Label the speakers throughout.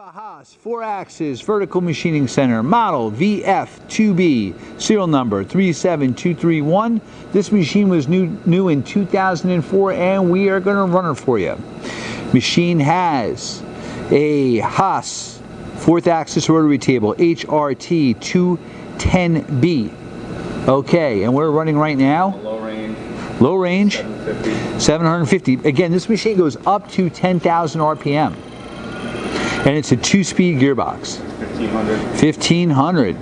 Speaker 1: A Haas 4-axis vertical machining center, model VF2B, serial number 37231. This machine was new in 2004, and we are going to run it for you. Machine has a Haas 4th axis rotary table, HRT210B. Okay, and we're running right now. Low range. 750. Again, this machine goes up to 10,000 RPM. And it's a 2-speed gearbox. 1500.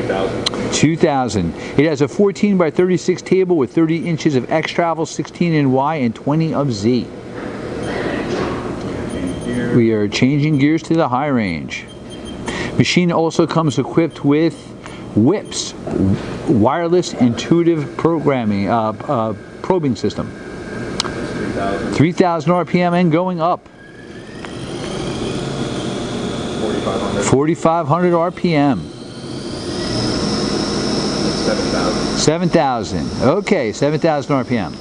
Speaker 1: That's 2000. It has a 14 by 36 table with 30 inches of X travel, 16 in Y, and 20 of Z. We are changing gears to the high range. Machine also comes equipped with whips, wireless intuitive programming, probing system. 3,000 RPM and going up. 4,500 RPM. 7,000. Okay, 7,000 RPM.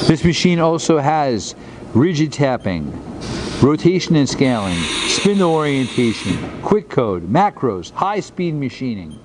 Speaker 1: This machine also has rigid tapping, rotation and scaling, spindle orientation, quick code, macros, high-speed machining.